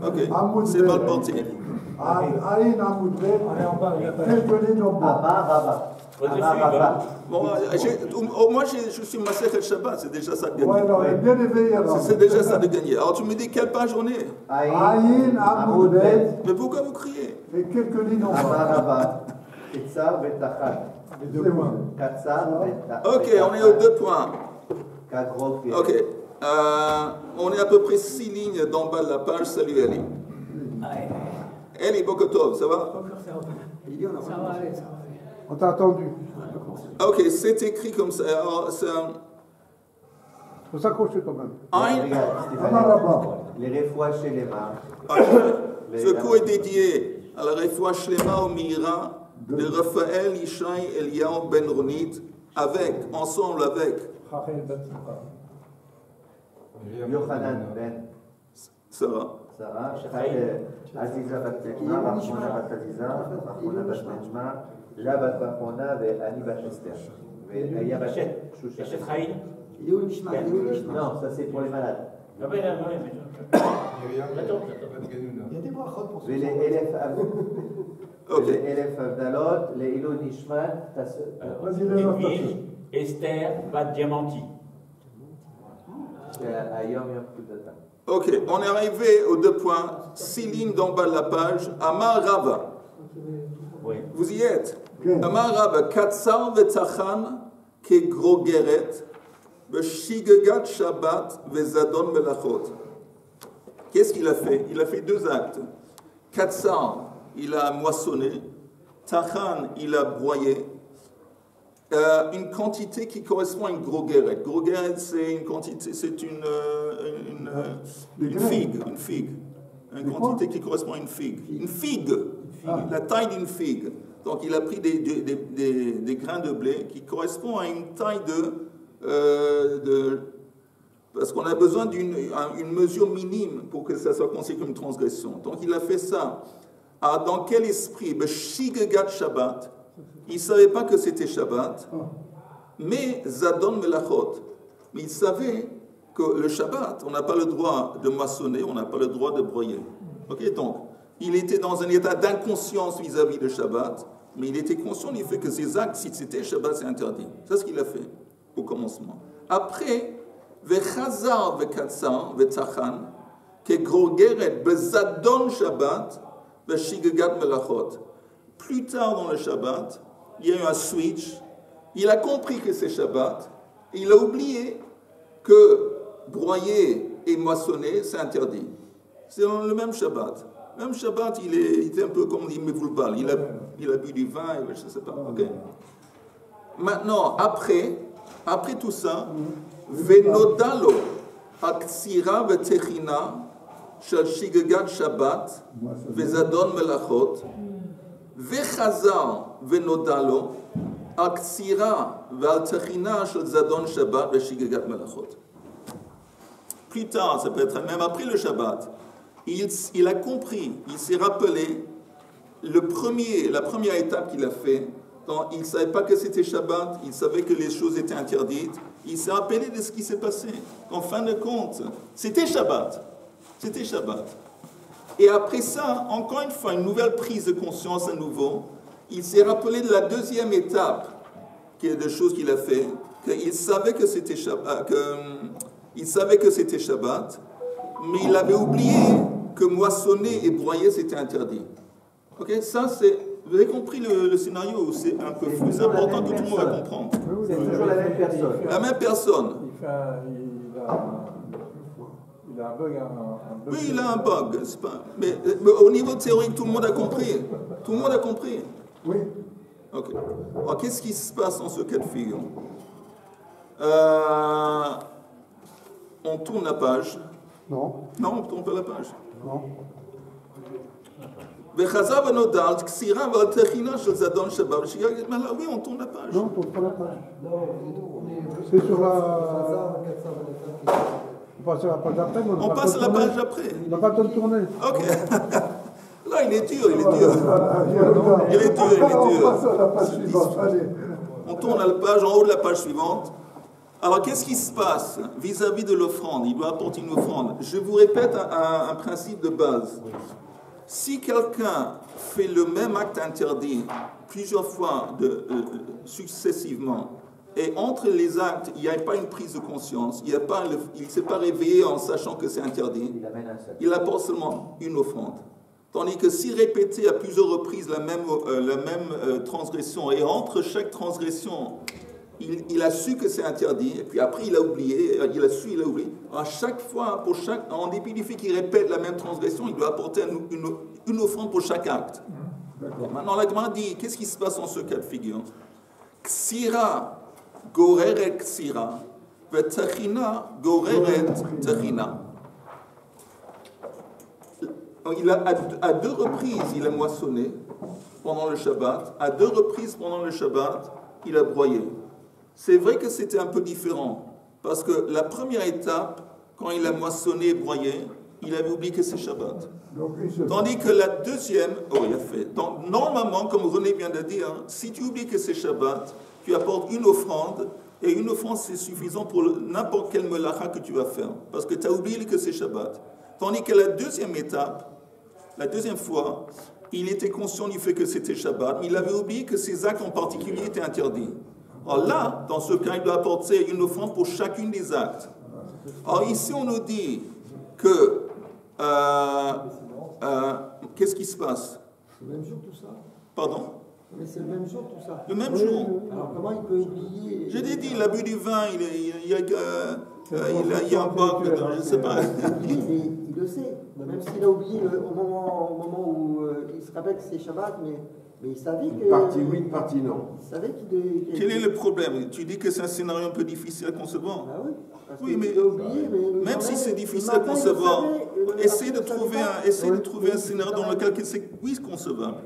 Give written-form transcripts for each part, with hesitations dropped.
Ok, c'est mal porté. Aïn Amoud Bet, quelques lignes en bas. Bon, moi je suis Masechet Shabbat, c'est déjà ça de gagner. Ouais, non, bien éveillé alors. C'est déjà ça de gagner. Alors tu me dis quelle page on est? Aïn Amoud Bet, Mais pourquoi vous criez? et quelques lignes en bas. Ok, on est aux 2 points. Ok, on est à peu près 6 lignes d'en bas de la page. Salut Ali. Ali Bokotov, ça va? On t'a attendu. Ok, c'est écrit comme ça. Alors, c'est un... Faut s'accrocher quand même. Les réfois chez les mains. Ce cours est dédié à la réfoua Shlema au Mira de Raphaël Ishaï Eliyahu Ben Ronit, ensemble avec Yochanan Ben Sarah. Aziza Bat Nekma, Rachmona Bat Aziza, Rachmona Bat Nejma, La Bat Bachona, Ani Bat Esther. Aya Bat Shusha. Non, ça c'est pour les malades. Il y a des brachot pour ça. Les élèves Avdalot, les Ilo Nishmat, Edwige, Esther, Bat Diamanti. Ayom Yom Kudata. Ok, on est arrivé aux 2 points, 6 lignes d'en bas de la page. Amar Rava. Oui. Vous y êtes? Amar Rava, Katsar Vetachan, Kegrogeret, Beshigegat Shabbat, Vezadon Melachot. Qu'est-ce qu'il a fait? Il a fait 2 actes. Katsar, il a moissonné. Tachan, il a broyé. Une quantité qui correspond à une grogeret. Grogeret, c'est une quantité, c'est une figue, une figue. Une quantité qui correspond à une figue. Une figue, la taille d'une figue. Donc il a pris des grains de blé qui correspondent à une taille parce qu'on a besoin d'une mesure minime pour que ça soit considéré comme une transgression. Donc il a fait ça. Alors, dans quel esprit? Beshigegat Shabbat. Il ne savait pas que c'était Shabbat, mais Zadon Melachot. Mais il savait que le Shabbat, on n'a pas le droit de moissonner, on n'a pas le droit de broyer. Ok, donc, il était dans un état d'inconscience vis-à-vis de Shabbat, mais il était conscient du fait que ces actes, si c'était Shabbat, c'est interdit. C'est ce qu'il a fait au commencement. Après, Vechazar Vekatsar Vetachan, Kegrogeret Bezadon Shabbat, Veshigegat Melachot. Plus tard dans le Shabbat, il y a eu un switch, il a compris que c'est Shabbat, et il a oublié que broyer et moissonner, c'est interdit. C'est le même Shabbat. Même Shabbat, il était un peu comme on dit Mevoulbal, il a bu du vin, je ne sais pas. Okay. Maintenant, après tout ça, Venodalo, Aktsira Vetechina, Shal Shigegat Shabbat, Vezadon Melachot, Vechazar Venodalo, Aktsira Valtechina Shal Zadon Shabbat, Veshigegat Melachot. Plus tard, ça peut être même après le Shabbat, il a compris, il s'est rappelé la première étape qu'il a fait. Donc, il ne savait pas que c'était Shabbat, il savait que les choses étaient interdites, il s'est rappelé de ce qui s'est passé. En fin de compte, c'était Shabbat. C'était Shabbat. Et après ça, encore une fois, une nouvelle prise de conscience à nouveau, il s'est rappelé de la deuxième étape de choses qu'il a fait, qu'il savait que c'était Shabbat, mais il avait oublié que moissonner et broyer c'était interdit. Ok, ça c'est. Vous avez compris le scénario où c'est un peu flou. C'est important que tout le monde va comprendre. C'est toujours la même personne. La même personne. Il a un bug. Oui, il a un bug. Mais au niveau théorique, tout le monde a compris. Tout le monde a compris. Oui. Ok. Alors, qu'est-ce qui se passe dans ce cas de figure? On tourne la page. Non. Non, on ne tourne pas la page. Non. Oui, on tourne la page. Non, on tourne pas la page. C'est sur la... On passe à la page d'après. On passe à la page d'après. On n'a pas le temps de tourner. Ok. Là, il est dur. Il est dur. On passe à la page suivante. Allez. On tourne à la page, en haut de la page suivante. Alors, qu'est-ce qui se passe vis-à-vis de l'offrande? Il doit apporter une offrande. Je vous répète un principe de base. Si quelqu'un fait le même acte interdit plusieurs fois successivement, et entre les actes, il n'y a pas une prise de conscience, il ne s'est pas réveillé en sachant que c'est interdit, il apporte seulement une offrande. Tandis que si répété à plusieurs reprises la même transgression, et entre chaque transgression, il a su que c'est interdit, et puis après il a oublié, il a su, il a oublié. À chaque fois, en dépit du fait qu'il répète la même transgression, il doit apporter une offrande pour chaque acte. Maintenant, la Gemara dit, qu'est-ce qui se passe dans ce cas de figure? Ksira goreret ksira, vetachina goreret tachina. À 2 reprises, il a moissonné pendant le Shabbat. À 2 reprises pendant le Shabbat, il a broyé. C'est vrai que c'était un peu différent, parce que la première étape, quand il a moissonné et broyé, il avait oublié que c'est Shabbat. Tandis que la deuxième, il a fait. Donc, normalement, comme René vient de dire, si tu oublies que c'est Shabbat, tu apportes une offrande, et une offrande c'est suffisant pour n'importe quel melacha que tu vas faire, parce que tu as oublié que c'est Shabbat. Tandis que la deuxième étape, la deuxième fois, il était conscient du fait que c'était Shabbat, mais il avait oublié que ces actes en particulier étaient interdits. Alors là, dans ce cas, il doit apporter une offrande pour chacune des actes. Alors ici, on nous dit que... qu'est-ce qui se passe? C'est le même jour tout ça? Pardon? Mais c'est le même jour tout ça. Le même jour. Alors comment il peut oublier? Je l'ai dit, il a bu du vin, il y a un bac dedans, je ne sais pas. Il le sait, même s'il a oublié au moment où il se rappelle que c'est Shabbat, mais il savait que... Une partie oui, une partie non. Il savait qu'il... Quel est le problème? Tu dis que c'est un scénario un peu difficile à concevoir. Ah oui, parce Oui, mais qu'il a oublié, mais même si c'est difficile à concevoir, essaye de trouver un scénario dans lequel c'est oui concevable.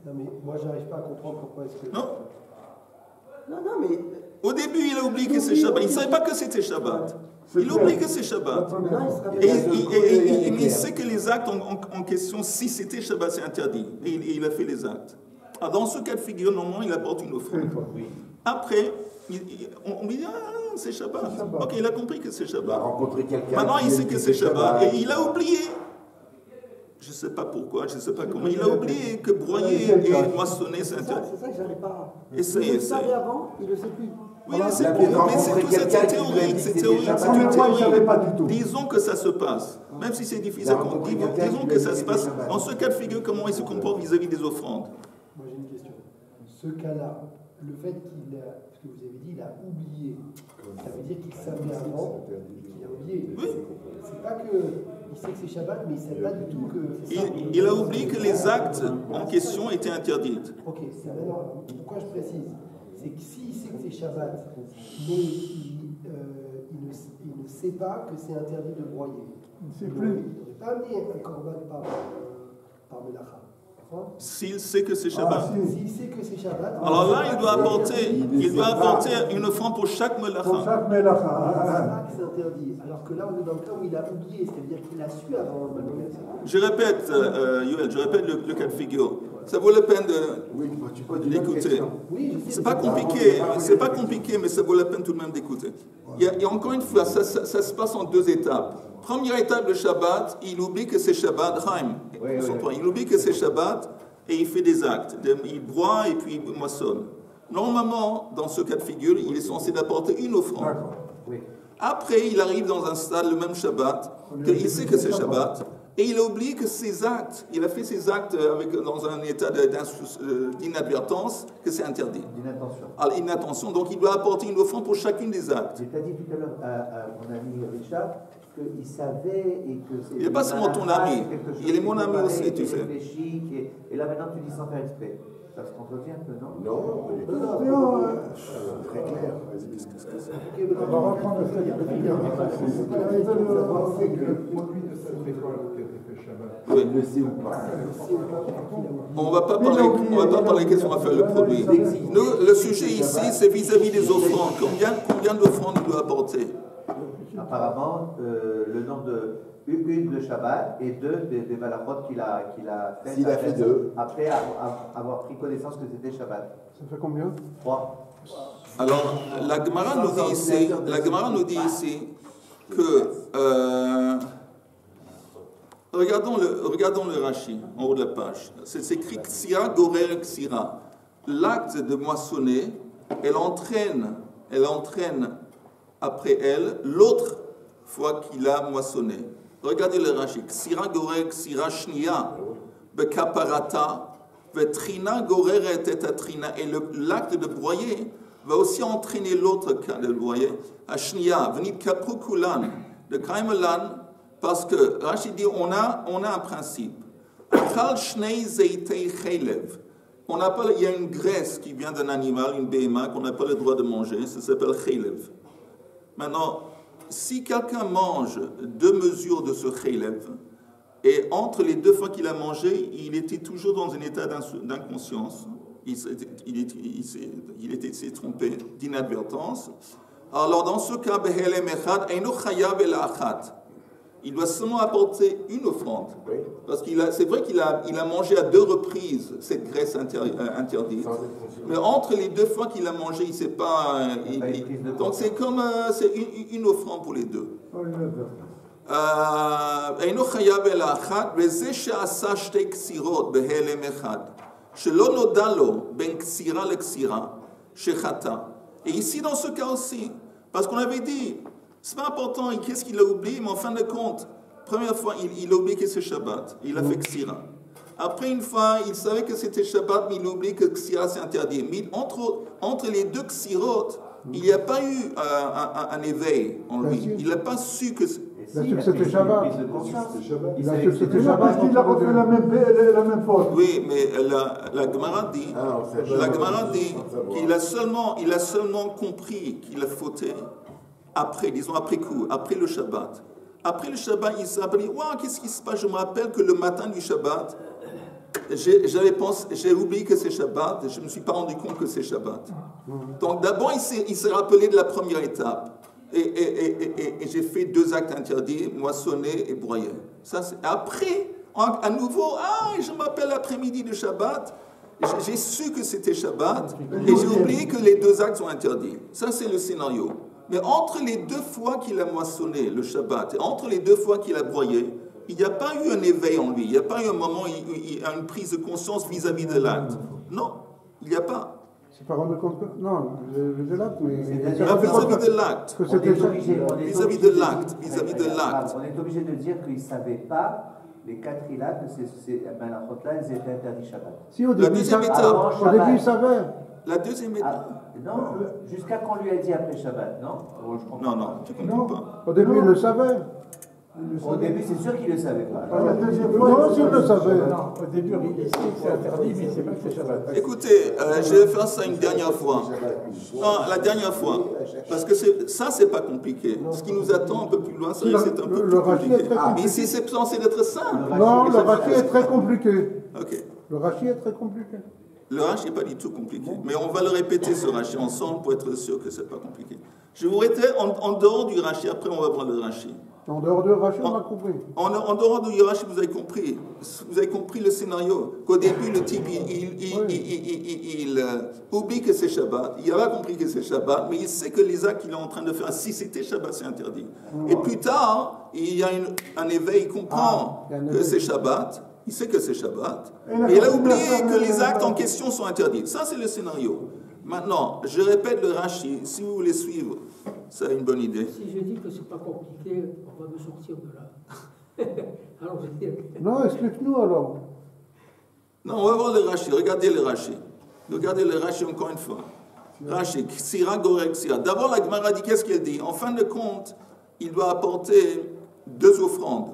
Non, mais moi, j'arrive pas à comprendre pourquoi est-ce que... Non? Non, mais... Au début, il a oublié que c'est Shabbat. Il ne savait pas que c'était Shabbat. Il a oublié que c'est Shabbat. Et il sait que les actes en question, si c'était Shabbat, c'est interdit. Et il a fait les actes. Alors, dans ce cas de figure, normalement, il apporte une offrande. Après, on lui dit, c'est Shabbat. Ok, il a compris que c'est Il a Shabbat. rencontré quelqu'un. Maintenant, il sait que c'est Shabbat. Et il a oublié. Je ne sais pas pourquoi, je ne sais pas comment. Il a oublié que broyer et moissonner, c'est interdit. C'est ça que j'arrive pas... Essayez. Il le savait avant, il le sait plus. Oui, mais c'est théorique, c'est théorique. Disons que ça se passe, même si c'est difficile, disons que ça se passe. Dans ce cas de figure, comment il se comporte vis-à-vis des offrandes? Moi j'ai une question. Ce cas-là, le fait qu'il a, ce que vous avez dit, il a oublié, ça veut dire qu'il savait avant et qu'il a oublié. Oui. C'est pas qu'il sait que c'est Shabbat, mais il ne sait pas du tout que... Il a oublié que les actes en question étaient interdits. Ok, c'est maintenant, pourquoi je précise? C'est que s'il sait que c'est Shabbat, mais il ne sait pas que c'est interdit de broyer. Il ne devrait pas amener un korban par Melacha. S'il sait que c'est Shabbat. S'il sait que c'est Shabbat. Alors là, il doit apporter une offrande pour chaque melacha. Pour chaque melacha. C'est interdit. Alors que là, on est dans le cas où il a oublié, c'est-à-dire qu'il a su avant. Je répète, Yoel, le cas de figure. Ça vaut la peine d'écouter. C'est pas compliqué, mais ça vaut la peine tout de même d'écouter. Il y a encore une fois, ça se passe en 2 étapes. Première étape, le Shabbat, il oublie que c'est Shabbat, il oublie que c'est Shabbat et il fait des actes. Il broie et puis il moissonne. Normalement, dans ce cas de figure, il est censé apporter une offrande. Après, il arrive dans un stade, le même Shabbat, qu'il sait que c'est Shabbat, et il a oublié que ses actes, il a fait ses actes dans un état d'inadvertance, que c'est interdit. D'inattention. Alors, inattention, donc il doit apporter une offrande pour chacune des actes. J'ai dit tout à l'heure à mon ami Richard qu'il savait et que c'est... Il n'est pas seulement ton ami, il est mon ami aussi, tu sais. Et là maintenant tu dis sans faire exprès. Ça se contredit un peu, non? Non, très clair. On va reprendre le fait Oui, le sait ou pas. On ne va pas parler qu'est-ce qu'on va faire le produit. Nous, le sujet ici, c'est vis-à-vis des offrandes. Combien d'offrandes il doit apporter? Apparemment, le nombre de... Une de Shabbat et 2 des malachot qu'il a fait. S'il a fait 2. Après avoir pris connaissance que c'était Shabbat. Ça fait combien? 3. Alors, la Gemara nous dit ici que... regardons le Rashi, en haut de la page. C'est écrit Ksira Gorer Ksira. L'acte de moissonner, elle entraîne après elle l'autre fois qu'il a moissonné. Regardez le Rashi. Ksira Gorer Ksira Shnia Bekaparata Vetrina Goreret et Trina. Et l'acte de broyer va aussi entraîner l'autre cas de broyer. Ashnia, venit Kaprukulan, de Kaimelan. Parce que Rachid dit, on a un principe. Il y a une graisse qui vient d'un animal, une béhéma, qu'on n'a pas le droit de manger, ça s'appelle chaylev. Maintenant, si quelqu'un mange 2 mesures de ce chaylev, et entre les 2 fois qu'il a mangé, il était toujours dans un état d'inconscience, il s'est trompé d'inadvertance, alors dans ce cas, il doit seulement apporter une offrande. Parce c'est vrai qu'il a mangé à 2 reprises cette graisse interdite. Mais entre les 2 fois qu'il a mangé, il ne sait pas... donc c'est comme une offrande pour les 2. Et ici, dans ce cas aussi, parce qu'on avait dit... C'est pas important, qu'est-ce qu'il a oublié, mais en fin de compte, première fois, il a oublié que c'est Shabbat, il a fait Ksira. Après, une fois, il savait que c'était Shabbat, mais il a oublié que Ksira c'est interdit. Mais entre les 2 Ksirot, il n'y a pas eu un éveil en lui. Il n'a pas su que c'était Shabbat. Il a su que c'était Shabbat. Il a refait la même faute. Oui, mais la Gemara dit qu'il a seulement compris qu'il a fauté. Après coup, après le Shabbat. Après le Shabbat, il s'est rappelé, waouh, qu'est-ce qui se passe? Je me rappelle que le matin du Shabbat, j'ai oublié que c'est Shabbat, et je ne me suis pas rendu compte que c'est Shabbat. Donc d'abord, il s'est rappelé de la première étape. Et j'ai fait 2 actes interdits, moissonner et broyer. Après, à nouveau, je me rappelle l'après-midi du Shabbat, j'ai su que c'était Shabbat, et j'ai oublié que les 2 actes sont interdits. Ça, c'est le scénario. Mais entre les 2 fois qu'il a moissonné le Shabbat et entre les 2 fois qu'il a broyé, il n'y a pas eu un éveil en lui. Il n'y a pas eu un moment, une prise de conscience vis-à-vis de l'acte. Non, il n'y a pas. C'est pas rendu compte. Non, de l'acte, mais. Vis-à-vis de l'acte. Vis-à-vis de l'acte. Vis-à-vis de l'acte. On est obligé de dire qu'il ne savait pas les 4 ilats, que là, ils étaient interdits Shabbat. Si, au début, il savait. La deuxième étape. Non, jusqu'à qu'on lui a dit après Shabbat, non? Non, tu ne comprends pas. Au début, il le savait. Au début, c'est sûr qu'il ne le savait pas. La deuxième fois, non, il le savait. Au début, il sait que c'est interdit, mais il ne sait pas que c'est Shabbat. Écoutez, je vais faire ça une dernière fois. Non, la dernière fois. Parce que ça, c'est pas compliqué. Ce qui nous attend un peu plus loin, c'est un peu plus compliqué. Mais ici, c'est censé être simple. Non, le Rashi est très compliqué. Ok. Le Rashi est très compliqué. Le Rashi n'est pas du tout compliqué. Mais on va le répéter, ce Rashi, ensemble, pour être sûr que ce n'est pas compliqué. Je vous répète, en dehors du Rashi, après on va voir le Rashi. En dehors du Rashi, on a compris. En dehors du Rashi, vous avez compris. Vous avez compris le scénario. Qu'au début, le type, il oublie que c'est Shabbat. Il n'a pas compris que c'est Shabbat, mais il sait que les actes qu'il est en train de faire, si c'était Shabbat, c'est interdit. Et plus tard, il y a un éveil, il comprend que c'est Shabbat. Il sait que c'est Shabbat, et il a oublié que les actes en question sont interdits. Ça, c'est le scénario. Maintenant, je répète le Rashi, si vous voulez suivre, c'est une bonne idée. Si je dis que c'est pas compliqué, on va me sortir de là. Alors, je dis... Non, explique-nous alors. Non, on va voir le Rashi, regardez le Rashi. Regardez le Rashi encore une fois. Rashi, Ksira Gorek Ksira. D'abord, la Gemara dit, qu'est-ce qu'elle dit? En fin de compte, il doit apporter 2 offrandes.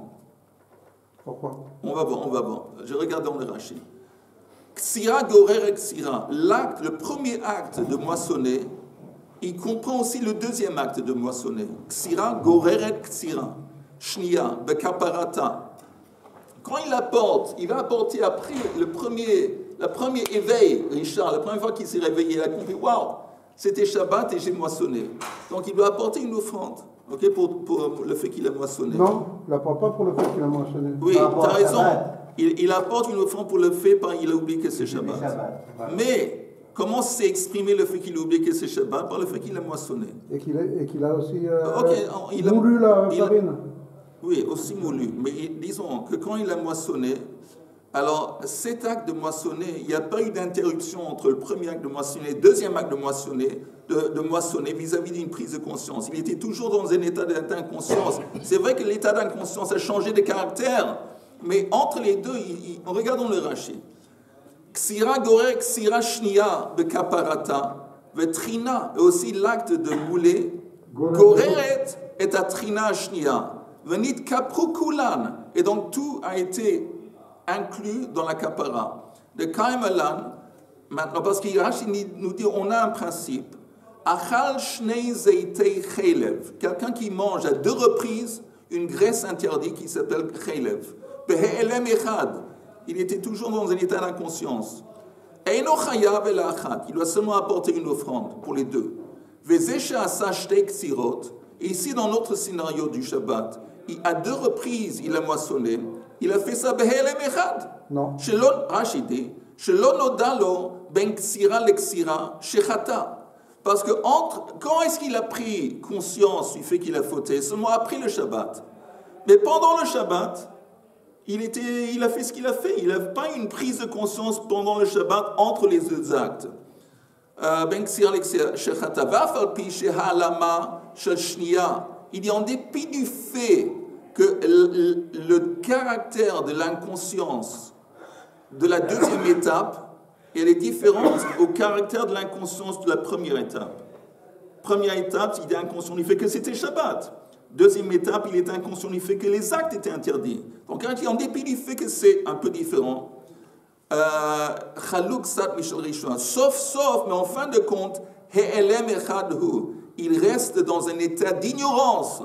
Pourquoi? On va voir. Je regarde dans le Rashi. Ksira gorer ksira. L'acte, le premier acte de moissonner, il comprend aussi le deuxième acte de moissonner. Ksira gorer ksira. Shnia, bekaparata. Quand il va apporter après le premier éveil, Richard, la première fois qu'il s'est réveillé, il a compris, waouh, c'était Shabbat et j'ai moissonné. Donc il doit apporter une offrande. Ok, pour le fait qu'il a moissonné. Non, il n'apporte pas pour le fait qu'il a moissonné. Oui, tu as raison. Il apporte une offrande pour le fait qu'il a oublié que c'est Shabbat. Mais comment s'est exprimé le fait qu'il a oublié que c'est Shabbat? Par le fait qu'il a moissonné. Et qu'il a aussi il a moulu la farine. Oui, aussi moulu. Mais disons que quand il a moissonné, alors cet acte de moissonner, il n'y a pas eu d'interruption entre le premier acte de moissonner et le deuxième acte de moissonner vis-à-vis d'une prise de conscience. Il était toujours dans un état d'inconscience. C'est vrai que l'état d'inconscience a changé de caractère, mais entre les deux, regardons le Rashi. Ksira gorer, ksira shnia de kaparata, vetrina, et aussi l'acte de mouler, goreret et a trina shnia, venit kaprukulan, et donc tout a été inclus dans la kapara. De kaimalan, maintenant, parce qu'il nous dit, on a un principe, achal shnei zeitei chelev, quelqu'un qui mange à 2 reprises une graisse interdite qui s'appelle chelev, behe'elem echad, il était toujours dans un état d'inconscience. Il doit seulement apporter une offrande pour les deux. Et ici, dans notre scénario du Shabbat, à 2 reprises, il a moissonné. Il a fait ça behelem echad. Non. Rachidi, shelo nodalo ben ksira leksira shechata. Parce que quand est-ce qu'il a pris conscience du fait qu'il a fauté? Seulement après le Shabbat. Mais pendant le Shabbat, il a fait ce qu'il a fait. Il n'a pas une prise de conscience pendant le Shabbat entre les 2 actes. Il dit en dépit du fait que le caractère de l'inconscience de la deuxième étape, elle est différente au caractère de l'inconscience de la première étape. Première étape, il est inconscient du fait que c'était Shabbat. Deuxième étape, il est inconscient du fait que les actes étaient interdits. Donc, en dépit du fait que c'est un peu différent, sauf, mais en fin de compte, il reste dans un état d'ignorance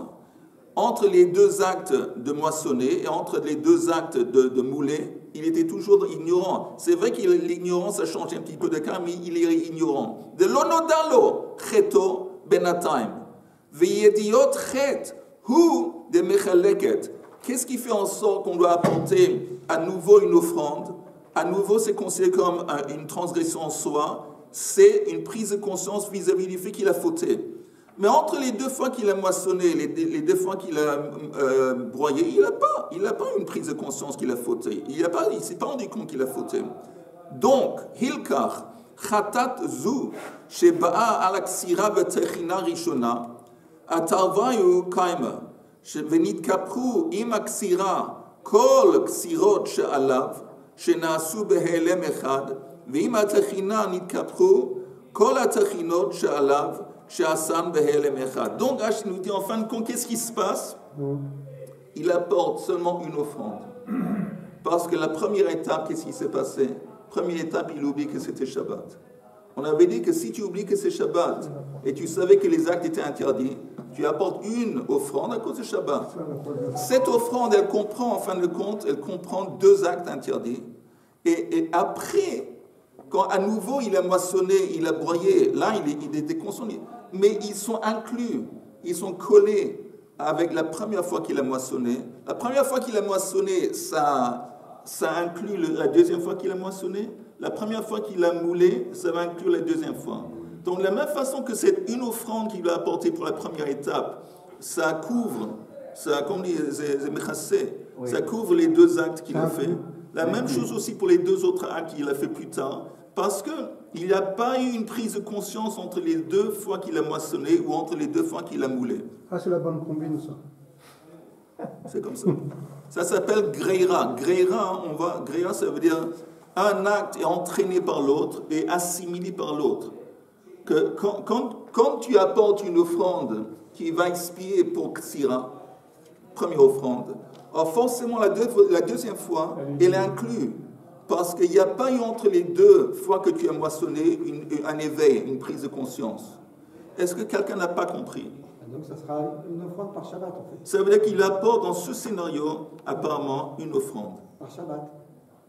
entre les 2 actes de moissonner et entre les 2 actes de mouler. Il était toujours ignorant. C'est vrai que l'ignorance a changé un petit peu de cas, mais il est ignorant. De l'onodalo, cheto benataim. Qu'est-ce qui fait en sorte qu'on doit apporter à nouveau une offrande? À nouveau, c'est considéré comme une transgression en soi. C'est une prise de conscience vis-à-vis du fait qu'il a fauté. Mais entre les 2 fois qu'il a moissonné, les 2 fois qu'il a broyé, il n'a pas une prise de conscience qu'il a fauté. Il ne s'est pas rendu compte qu'il a fauté. Donc, Hilkar, Khatat Zu, Sheba'a alaksira vetechina rishona, Atarvayu kaima, Venit kapru im aksira, kol ksirot she'alav, she'nasu behelem echad, ve'im atechina nit kapru, kol atechinot she'alav, she'asan behelem echad. Donc, Rashi nous dit en fin de compte, qu'est-ce qui se passe? Il apporte seulement une offrande. Parce que la première étape, qu'est-ce qui s'est passé? Première étape, il oublie que c'était Shabbat. On avait dit que si tu oublies que c'est Shabbat et tu savais que les actes étaient interdits, tu apportes une offrande à cause de Shabbat. Cette offrande, elle comprend, en fin de compte, elle comprend 2 actes interdits. Et après, quand à nouveau il a moissonné, il a broyé, là il était conscient, mais ils sont inclus, ils sont collés avec la première fois qu'il a moissonné. La première fois qu'il a moissonné, ça inclut la deuxième fois qu'il a moissonné. La première fois qu'il a moulé, ça va inclure la deuxième fois. Donc, de la même façon que c'est une offrande qu'il va apporter pour la première étape, ça couvre, comme dit Zemechassé, ça couvre les 2 actes qu'il a fait. La même chose aussi pour les 2 autres actes qu'il a fait plus tard, parce qu'il n'y a pas eu une prise de conscience entre les 2 fois qu'il a moissonné ou entre les 2 fois qu'il a moulé. Ah, c'est la bonne combine, ça. C'est comme ça. Ça s'appelle Greira. Greira, ça veut dire un acte est entraîné par l'autre et assimilé par l'autre. Que quand tu apportes une offrande qui va expier pour Ksira, première offrande, alors forcément la deuxième fois, elle est inclue. Parce qu'il n'y a pas eu entre les 2 fois que tu as moissonné un éveil, une prise de conscience. Est-ce que quelqu'un n'a pas compris? Donc ça sera une offrande par Shabbat en fait. Ça veut dire qu'il apporte dans ce scénario, apparemment, une offrande. Par Shabbat.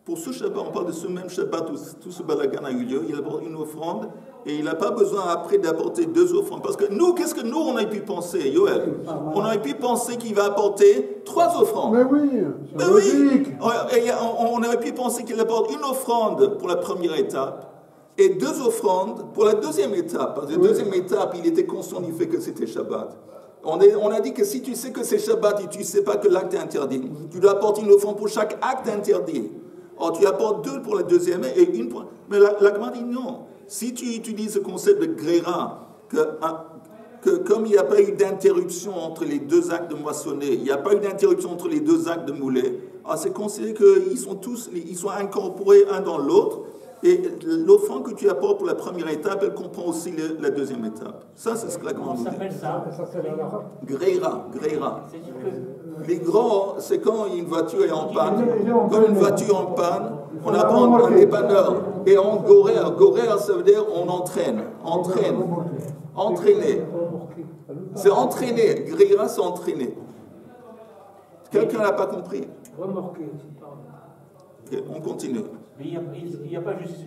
Pour ce Shabbat, on parle de ce même Shabbat où tout ce balagan a eu lieu, il apporte une offrande et il n'a pas besoin après d'apporter 2 offrandes. Parce que nous, qu'est-ce que nous on aurait pu penser, Yoel? On aurait pu penser qu'il va apporter 3 offrandes. Mais oui, c'est logique. On aurait pu penser qu'il apporte une offrande pour la première étape et 2 offrandes pour la deuxième étape. Parce que la deuxième étape, il était conscient du fait que c'était Shabbat. On a dit que si tu sais que c'est Shabbat et tu ne sais pas que l'acte est interdit, tu dois apporter une offrande pour chaque acte interdit. Or, tu apportes 2 pour la deuxième et une pour... Mais la Gemara dit non. Si tu utilises ce concept de gréra, que comme il n'y a pas eu d'interruption entre les 2 actes de moissonner, il n'y a pas eu d'interruption entre les 2 actes de mouler, c'est considéré qu'ils sont incorporés un dans l'autre, et l'offrande que tu apportes pour la première étape, elle comprend aussi la deuxième étape. Ça, c'est ce que la Gemara nous dit. Comment ça s'appelle ça? Gréra. Les grands, c'est quand une voiture est en panne. Quand une voiture est en panne, on apprend un dépanneur. Et on goréa. Goréa, ça veut dire on entraîne. Entraîner. C'est entraîner. Gréra, c'est entraîner. Quelqu'un n'a pas compris? Remorquer. Okay, on continue. Mais il n'y a pas juste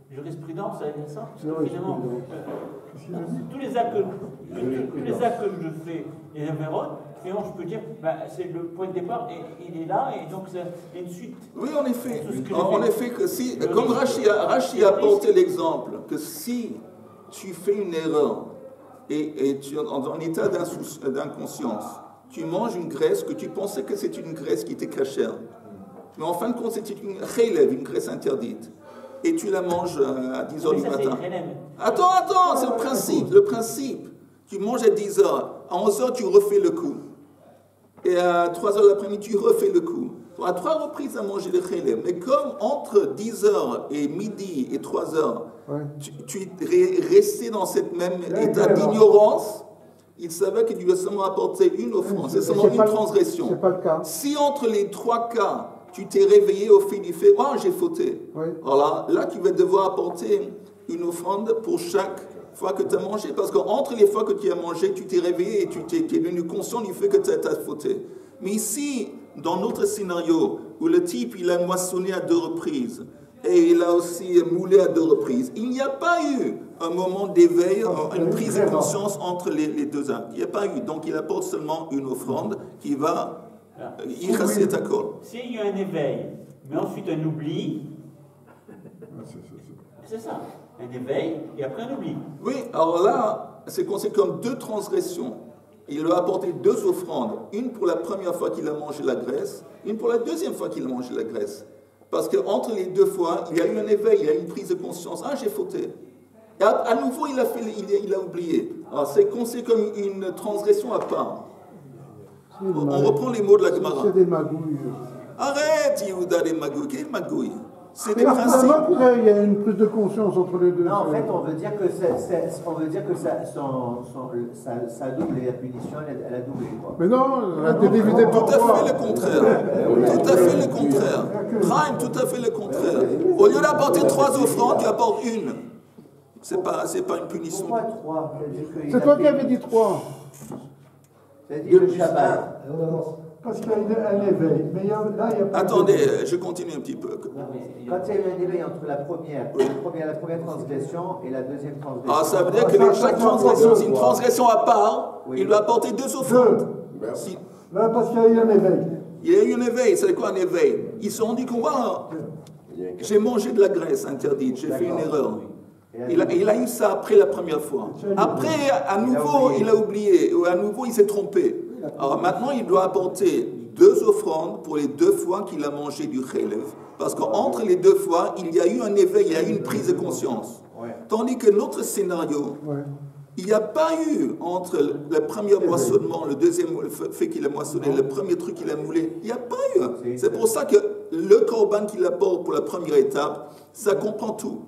jurisprudence à dire ça. Finalement, tous les actes que je fais, les avérotes, finalement, je peux dire, c'est le point de départ, et il est là, et donc c'est une suite. Oui, en effet. En effet, que si, comme Rashi a apporté l'exemple, que si tu fais une erreur, et tu es en état d'inconscience, tu manges une graisse que tu pensais que c'est une graisse qui était cachère. Mais en fin de compte, c'était une chélève, une graisse interdite. Et tu la manges à 10 h du matin. Attends, c'est le principe. Tu manges à 10 h. À 11 h, tu refais le coup. Et à 3 h de l'après-midi, tu refais le coup. Tu as 3 reprises à manger le chélève. Mais comme entre 10 h et midi et 3 h, tu es resté dans cette même état d'ignorance, il savait que tu dois seulement apporter une offrande. C'est seulement une transgression. C'est pas le cas. Si entre les 3 cas, tu t'es réveillé au fait du fait, j'ai fauté. Oui. Alors là, tu vas devoir apporter une offrande pour chaque fois que tu as mangé. Parce qu'entre les fois que tu as mangé, tu t'es réveillé et tu es devenu conscient du fait que tu as fauté. Mais ici, dans notre scénario, où le type, il a moissonné à 2 reprises, et il a aussi moulé à 2 reprises, il n'y a pas eu un moment d'éveil, une prise de conscience entre les 2 actes. Il n'y a pas eu. Donc, il apporte seulement une offrande qui va... S'il y a un éveil, mais ensuite un oubli, c'est ça, un éveil et après un oubli. Oui, alors là, c'est considéré comme 2 transgressions. Il va apporter 2 offrandes, une pour la première fois qu'il a mangé la graisse, une pour la deuxième fois qu'il a mangé la graisse. Parce qu'entre les 2 fois, il y a eu un éveil, il y a eu une prise de conscience. J'ai fauté. Et à nouveau, il a oublié. Alors c'est considéré comme une transgression à part. On reprend les mots de la Gemara. C'est des magouilles. Arrête, Yehuda, des magouilles. Quelles magouilles? C'est des principes. Il y a une prise de conscience entre les 2. Non, en fait, on veut dire que ça double la punition, elle a doublé. Quoi. Mais non, elle a été divisée par 3. Tout à fait le contraire. Tout à fait le contraire. Chaim, tout à fait le contraire. Au lieu d'apporter 3 offrandes, tu apportes une. C'est pas une punition. Pourquoi 3? C'est toi qui avais dit 3. C'est-à-dire le Shabbat. Parce qu'il y a un éveil. Mais là, il y a pas. Attendez, je continue un petit peu. Quand il y a eu un éveil entre la première transgression et la deuxième transgression. Ça veut dire que chaque transgression, c'est une transgression à part. Oui. Il doit apporter 2 offrandes. Là, parce qu'il y a eu un éveil. Il y a eu un éveil. C'est quoi un éveil? Ils se sont dit que j'ai mangé de la graisse interdite, j'ai fait une erreur. Il a eu ça après la première fois. Après, à nouveau, il a oublié. Ou à nouveau, il s'est trompé. Alors maintenant, il doit apporter 2 offrandes pour les 2 fois qu'il a mangé du chélèv. Parce qu'entre les 2 fois, il y a eu un éveil, il y a eu une prise de conscience. Tandis que notre scénario, il n'y a pas eu entre le premier moissonnement, le deuxième fait qu'il a moissonné, le premier truc qu'il a moulé, il n'y a pas eu. C'est pour ça que le korban qu'il apporte pour la première étape, ça comprend tout.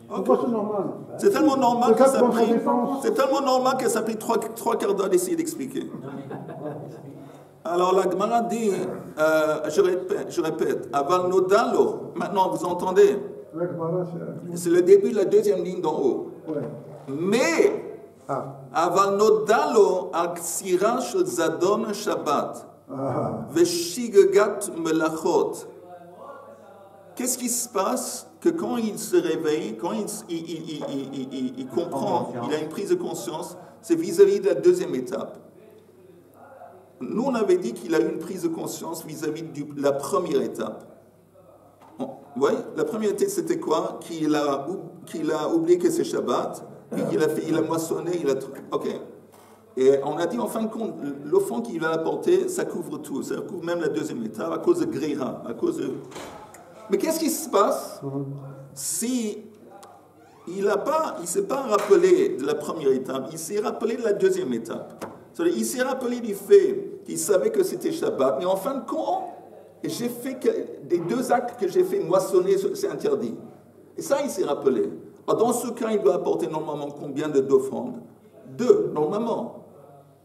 Pourquoi c'est normal? C'est tellement normal que ça a pris. C'est tellement normal que ça a pris 3 quarts d'heure d'essayer d'expliquer. Alors la Gemara dit, je répète, aval nodalo. Maintenant vous entendez? C'est le début de la deuxième ligne d'en haut. Mais aval nodalo al ksira shel zadon Shabbat veshigegat melachot. Qu'est-ce qui se passe que quand il se réveille, quand il comprend, il a une prise de conscience, c'est vis-à-vis de la deuxième étape. Nous, on avait dit qu'il a eu une prise de conscience vis-à-vis de la première étape. Oui, la première étape, c'était quoi? Qu'il a oublié que c'est Shabbat, et il a moissonné, Ok. Et on a dit, en fin de compte, l'offrande qu'il va apporter, ça couvre tout. Ça couvre même la deuxième étape, à cause de Gréra, Mais qu'est-ce qui se passe si il ne s'est pas rappelé de la première étape, il s'est rappelé de la deuxième étape. C'est-à-dire, il s'est rappelé du fait qu'il savait que c'était Shabbat, mais en fin de compte, j'ai fait des deux actes que j'ai fait moissonner, c'est interdit. Et ça, il s'est rappelé. Alors, dans ce cas, il doit apporter normalement combien d'offrandes? 2, normalement.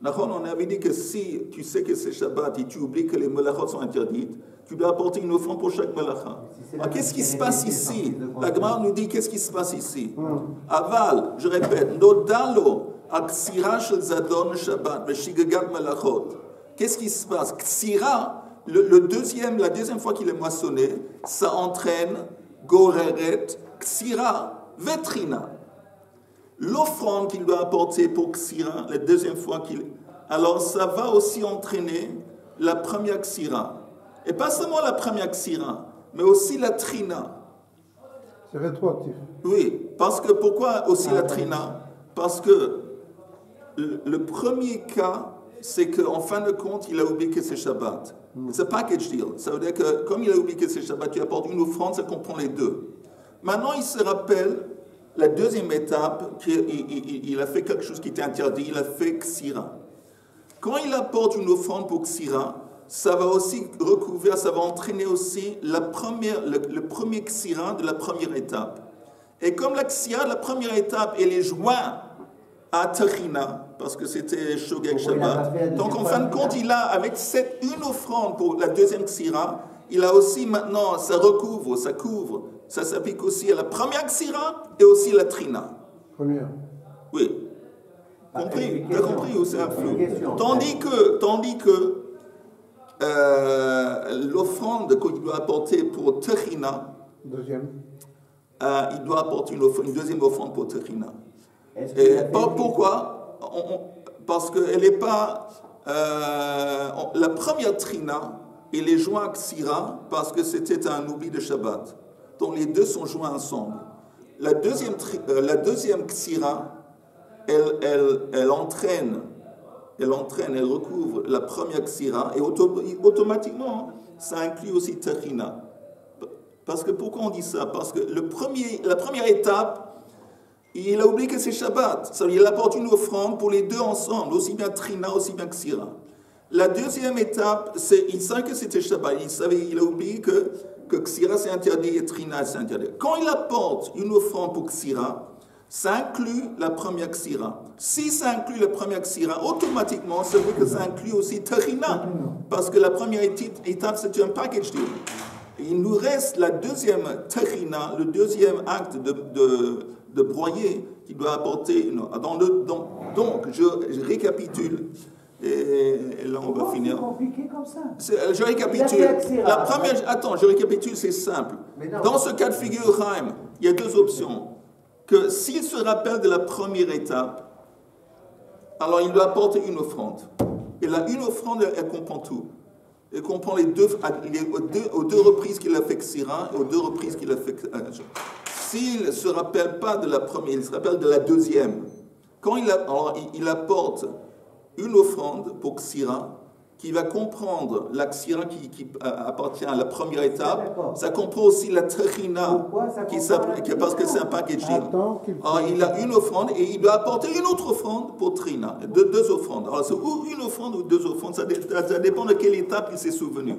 On avait dit que si tu sais que c'est Shabbat et tu oublies que les melachot sont interdites, tu dois apporter une offrande pour chaque melacha. Alors, qu'est-ce qui se passe ici? La Gemara nous dit qu'est-ce qui se passe ici. Aval, je répète, Nodalo, Aksira shel Zadon Shabbat, Veshigagat melachot. Qu'est-ce qui se passe? Ksira, la deuxième fois qu'il est moissonné, ça entraîne Goreret, Ksira, Vetrina. L'offrande qu'il doit apporter pour Ksira, la deuxième fois alors ça va aussi entraîner la première Ksira. Et pas seulement la première Ksira, mais aussi la Trina. C'est rétroactif. Oui, parce que pourquoi aussi la Trina? Parce que le premier cas, c'est qu'en fin de compte, il a oublié que c'est Shabbat. C'est un package deal. Ça veut dire que comme il a oublié que c'est Shabbat, tu apportes une offrande, ça comprend les deux. Maintenant, il se rappelle la deuxième étape, il a fait quelque chose qui était interdit, il a fait Ksira. Quand il apporte une offrande pour Ksira, ça va aussi recouvrir, ça va entraîner aussi le premier Ksira de la première étape. Et comme la Ksira de la première étape, elle est jointe à Techina, parce que c'était Shogeg Shabbat. Donc en fin de compte, il a, avec une offrande pour la deuxième Ksira, il a aussi maintenant, ça recouvre, ça couvre. Ça s'applique aussi à la première Ksira et aussi la Trina. Première. Oui. Compris? Tu as compris ou c'est un flou? Tandis que l'offrande qu'il doit apporter pour Trina, il doit apporter une deuxième offrande pour Trina. Pourquoi? Parce qu'elle n'est pas... la première Trina, elle est jointe à Ksira parce que c'était un oubli de Shabbat. Donc les deux sont joints ensemble. La deuxième Ksira, elle entraîne, elle recouvre la première Ksira et automatiquement, ça inclut aussi Techina. Parce que pourquoi on dit ça? Parce que la première étape, il a oublié que c'est Shabbat. Ça veut dire qu'il apporte une offrande pour les deux ensemble, aussi bien Trina, aussi bien Ksira. La deuxième étape, il savait que c'était Shabbat. Il a oublié que Ksira c'est interdit et Trina c'est interdit. Quand il apporte une offrande pour Ksira, ça inclut la première Ksira. Si ça inclut la première Ksira, automatiquement, ça veut dire que ça inclut aussi Trina. Parce que la première étape, c'est un package deal. Il nous reste la deuxième Trina, le deuxième acte de broyer qui doit apporter. Donc, je récapitule. Et là, on va finir. C'est compliqué comme ça. Je récapitule. Je récapitule, c'est simple. Dans ce cas de figure, Chaim, il y a deux options. Que s'il se rappelle de la première étape, alors il doit apporter une offrande. Et là, une offrande, elle comprend tout. Elle comprend aux deux reprises qu'il a fait Ksira et aux deux reprises qu'il a fait. S'il ne se rappelle pas de la première, il se rappelle de la deuxième. Quand il apporte une offrande pour Ksira qui va comprendre la Ksira qui appartient à la première étape. Ça comprend aussi la Trechina parce que c'est un package deal. Alors, il a une offrande et il doit apporter une autre offrande pour Trina. Deux offrandes. Alors c'est ou une offrande ou deux offrandes. Ça dépend de quelle étape il s'est souvenu.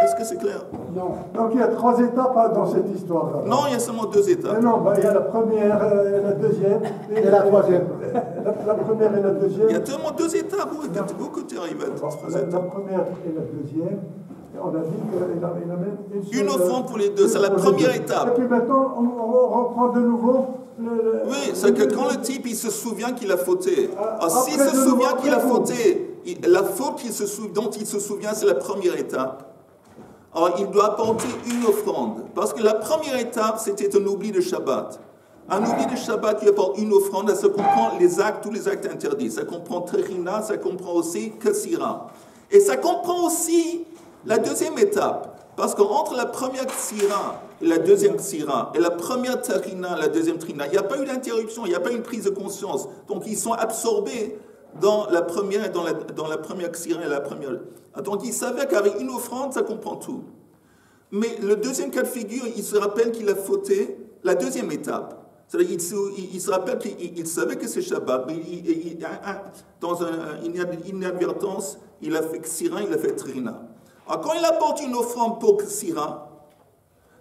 Est-ce que c'est clair? Non. Donc il y a 3 étapes dans cette histoire. Non, il y a seulement 2 étapes. Non, il y a la première et la deuxième. Et la troisième. La première et la deuxième. Il y a tellement 2 étapes. Où tu arrives à 3 étapes? La première et la deuxième. On a dit qu'il a même une offrande pour les deux. C'est la première étape. Et puis maintenant, on reprend de nouveau. Oui, c'est que quand le type il se souvient qu'il a fauté. S'il se souvient qu'il a fauté, la faute dont il se souvient, c'est la première étape. Alors, il doit apporter une offrande. Parce que la première étape, c'était un oubli de Shabbat. Un oubli de Shabbat, tu apportes une offrande, ça comprend tous les actes interdits. Ça comprend Trechina, ça comprend aussi Kassira. Et ça comprend aussi la deuxième étape. Parce qu'entre la première Ksira et la deuxième Ksira, et la première Tarina et la deuxième Trina, il n'y a pas eu d'interruption, il n'y a pas eu une prise de conscience. Donc ils sont absorbés dans la première Ksira et la première. Donc il savait qu'avec une offrande, ça comprend tout. Mais le deuxième cas de figure, il se rappelle qu'il a fauté la deuxième étape. C'est-à-dire il se rappelle qu'il savait que c'est Shabbat, mais dans une inadvertance, il a fait Ksira, il a fait Trina. Alors quand il apporte une offrande pour Ksira,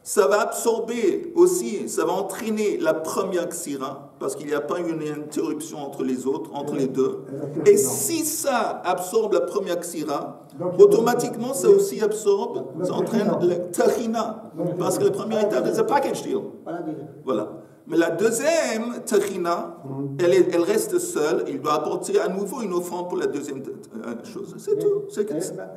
ça va absorber aussi, ça va entraîner la première Ksira, parce qu'il n'y a pas eu une interruption entre les autres, entre les deux. Et si ça absorbe la première Ksira, automatiquement ça aussi absorbe, ça entraîne la Tarina, parce que la première étape, c'est un package deal. Voilà. Mais la deuxième Tarina, elle reste seule, il doit apporter à nouveau une offrande pour la deuxième chose. C'est tout.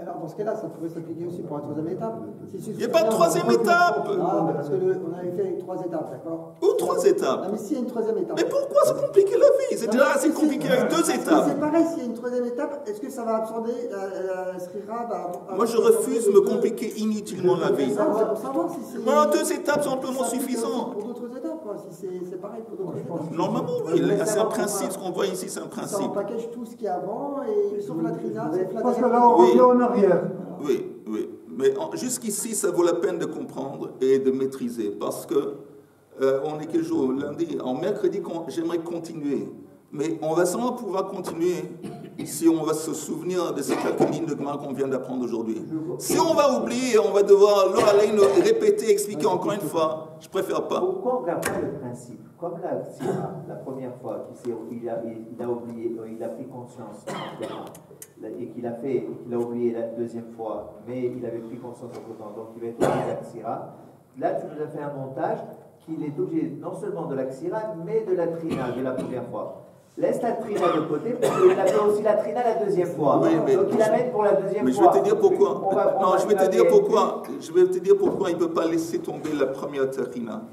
Alors dans ce cas-là, ça pourrait s'appliquer aussi pour la troisième étape. Il n'y a pas de troisième étape. Ah, parce qu'on avait fait 3 étapes, d'accord? Ou 3 étapes. Ah, mais s'il y a une troisième étape. Mais pourquoi c'est compliqué la vie? C'est déjà assez compliqué avec 2 étapes. C'est pareil, s'il y a une troisième étape, est-ce que ça va absorber la Srira? Moi je refuse de me compliquer inutilement la vie. Pour savoir si c'est. Moi, 2 étapes sont amplement suffisantes. Pour d'autres étapes, quoi. Si c'est pareil pour d'autres étapes. Normalement, oui. C'est un principe, ce qu'on voit ici, c'est un principe. On package tout ce qui est avant, et sauf la Trina. Parce que là, on revient en arrière. Oui. Mais jusqu'ici, ça vaut la peine de comprendre et de maîtriser. Parce que on est quel jour? Lundi. En mercredi, j'aimerais continuer. Mais on va seulement pouvoir continuer si on va se souvenir de ces quelques lignes de Gemara qu'on vient d'apprendre aujourd'hui. Si on va oublier, on va devoir le répéter, expliquer encore une fois. Je préfère pas. Pourquoi on ne regarde pas le principe? Comme la première fois il a oublié, il a pris conscience et qu'il a oublié la deuxième fois, mais il avait pris conscience au temps, donc il va être obligé de la Ksira. Là, tu nous as fait un montage qu'il est obligé non seulement de la Ksira, mais de la Trina de la première fois. Laisse la Trina de côté, parce qu'il a fait aussi la Trina la deuxième fois. Oui, donc il amène pour la deuxième fois. Mais je vais te dire pourquoi. Je vais te dire pourquoi il ne peut pas laisser tomber la première Trina.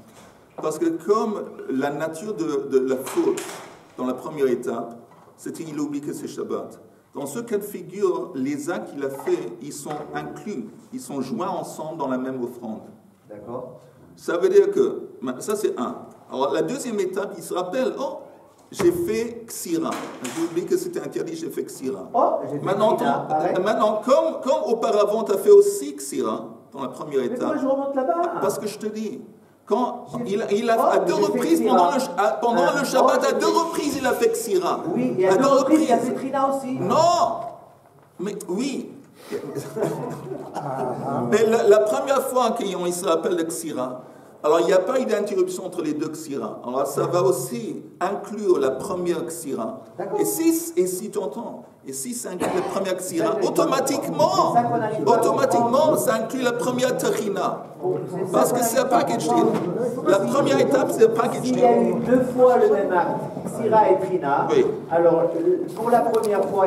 Parce que comme la nature de la faute dans la première étape, c'était qu'il oublie que c'est Shabbat. Dans ce cas de figure, les actes qu'il a fait, ils sont inclus, ils sont joints ensemble dans la même offrande. D'accord. Ça veut dire que, ça c'est un. Alors la deuxième étape, il se rappelle, j'ai fait Ksira. J'ai oublié que c'était interdit, j'ai fait Ksira. Maintenant, comme auparavant, tu as fait aussi Ksira dans la première étape. Mais pourquoi je remonte là-bas? Parce que je te dis, quand il a à 2 reprises, pendant le Shabbat, à 2 reprises, il a fait Ksira. Oui, et à 2 reprises, il a fait Trina aussi. Non! Mais oui. Mais la première fois qu'il se rappelle de Ksira, alors il n'y a pas eu d'interruption entre les 2 Ksira. Alors ça va aussi inclure la première Ksira. Et si tu entends, et si ça inclut la première Ksira, automatiquement, ça inclut la première Tarina. Parce que c'est un package deal. La première étape, c'est un package deal. S'il y a eu 2 fois le même acte, Ksira et Trina, alors pour la première fois,